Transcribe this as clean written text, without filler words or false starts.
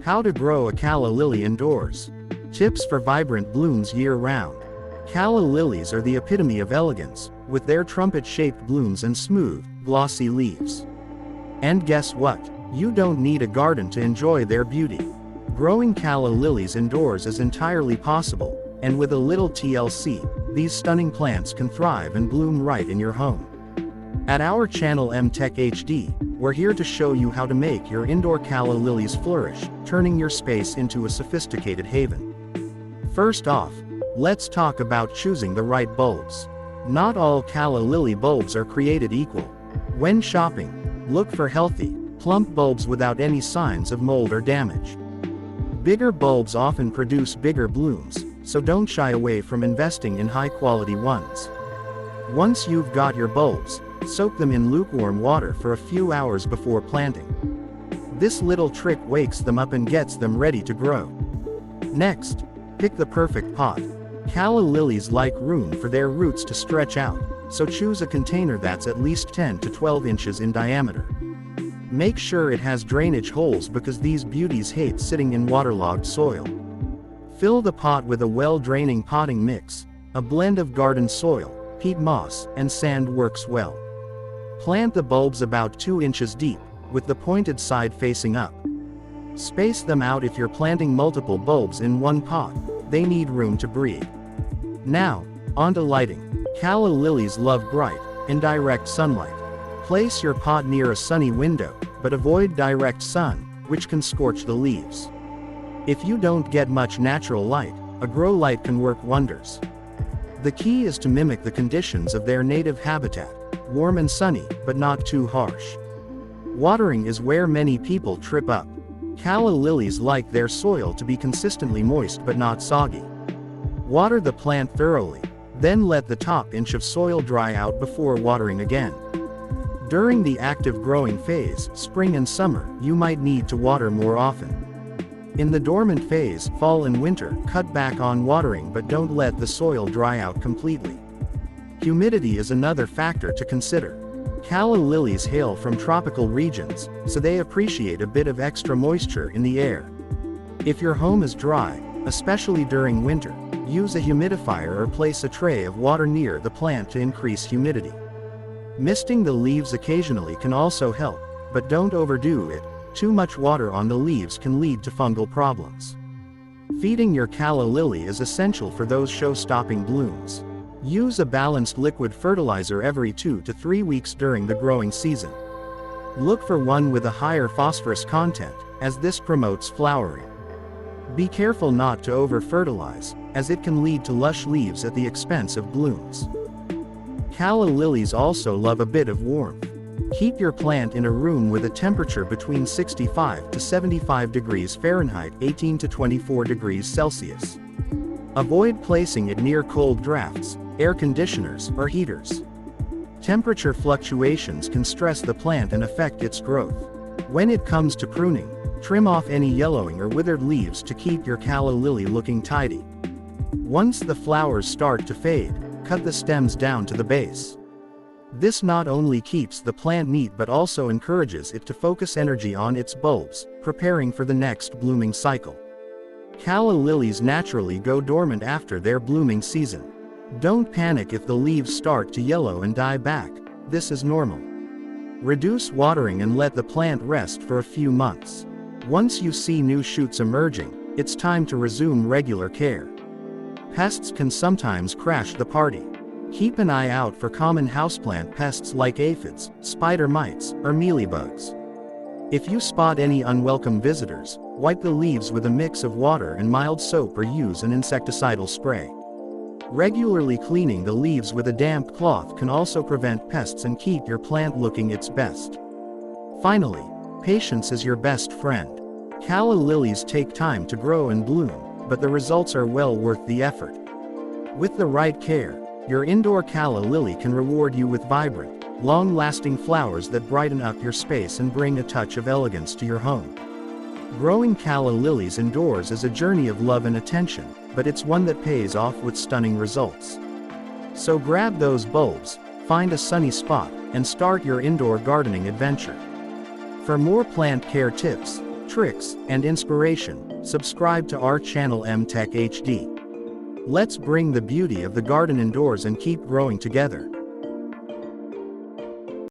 How to grow a calla lily indoors. Tips for vibrant blooms year-round. Calla lilies are the epitome of elegance, with their trumpet-shaped blooms and smooth, glossy leaves. And guess what? You don't need a garden to enjoy their beauty. Growing calla lilies indoors is entirely possible, and with a little TLC, these stunning plants can thrive and bloom right in your home. At our channel MtecHD, we're here to show you how to make your indoor calla lilies flourish, turning your space into a sophisticated haven. First off, let's talk about choosing the right bulbs. Not all calla lily bulbs are created equal. When shopping, look for healthy, plump bulbs without any signs of mold or damage. Bigger bulbs often produce bigger blooms, so don't shy away from investing in high-quality ones. Once you've got your bulbs, soak them in lukewarm water for a few hours before planting. This little trick wakes them up and gets them ready to grow. Next, pick the perfect pot. Calla lilies like room for their roots to stretch out, so choose a container that's at least 10 to 12 inches in diameter. Make sure it has drainage holes because these beauties hate sitting in waterlogged soil. Fill the pot with a well-draining potting mix. A blend of garden soil, peat moss, and sand works well. Plant the bulbs about 2 inches deep, with the pointed side facing up. Space them out if you're planting multiple bulbs in one pot. They need room to breathe. Now, onto lighting. Calla lilies love bright, indirect sunlight. Place your pot near a sunny window, but avoid direct sun, which can scorch the leaves. If you don't get much natural light, a grow light can work wonders. The key is to mimic the conditions of their native habitat, warm and sunny, but not too harsh. Watering is where many people trip up. Calla lilies like their soil to be consistently moist but not soggy. Water the plant thoroughly, then let the top inch of soil dry out before watering again. During the active growing phase, spring and summer, you might need to water more often. In the dormant phase, fall and winter, cut back on watering but don't let the soil dry out completely. Humidity is another factor to consider. Calla lilies hail from tropical regions, so they appreciate a bit of extra moisture in the air. If your home is dry, especially during winter, use a humidifier or place a tray of water near the plant to increase humidity. Misting the leaves occasionally can also help, but don't overdo it. Too much water on the leaves can lead to fungal problems. Feeding your calla lily is essential for those show-stopping blooms. Use a balanced liquid fertilizer every 2 to 3 weeks during the growing season. Look for one with a higher phosphorus content, as this promotes flowering. Be careful not to over-fertilize, as it can lead to lush leaves at the expense of blooms. Calla lilies also love a bit of warmth. Keep your plant in a room with a temperature between 65 to 75 degrees Fahrenheit, 18 to 24 degrees Celsius. Avoid placing it near cold drafts, air conditioners, or heaters. Temperature fluctuations can stress the plant and affect its growth. When it comes to pruning, trim off any yellowing or withered leaves to keep your calla lily looking tidy. Once the flowers start to fade, cut the stems down to the base. This not only keeps the plant neat but also encourages it to focus energy on its bulbs, preparing for the next blooming cycle. Calla lilies naturally go dormant after their blooming season. Don't panic if the leaves start to yellow and die back. This is normal. Reduce watering and let the plant rest for a few months. Once you see new shoots emerging, it's time to resume regular care. Pests can sometimes crash the party. Keep an eye out for common houseplant pests like aphids, spider mites, or mealybugs. If you spot any unwelcome visitors, wipe the leaves with a mix of water and mild soap or use an insecticidal spray. Regularly cleaning the leaves with a damp cloth can also prevent pests and keep your plant looking its best. Finally, patience is your best friend. Calla lilies take time to grow and bloom, but the results are well worth the effort. With the right care, your indoor calla lily can reward you with vibrant, long-lasting flowers that brighten up your space and bring a touch of elegance to your home. Growing calla lilies indoors is a journey of love and attention, but it's one that pays off with stunning results. So grab those bulbs, find a sunny spot, and start your indoor gardening adventure. For more plant care tips, tricks, and inspiration, subscribe to our channel MtecHD. Let's bring the beauty of the garden indoors and keep growing together.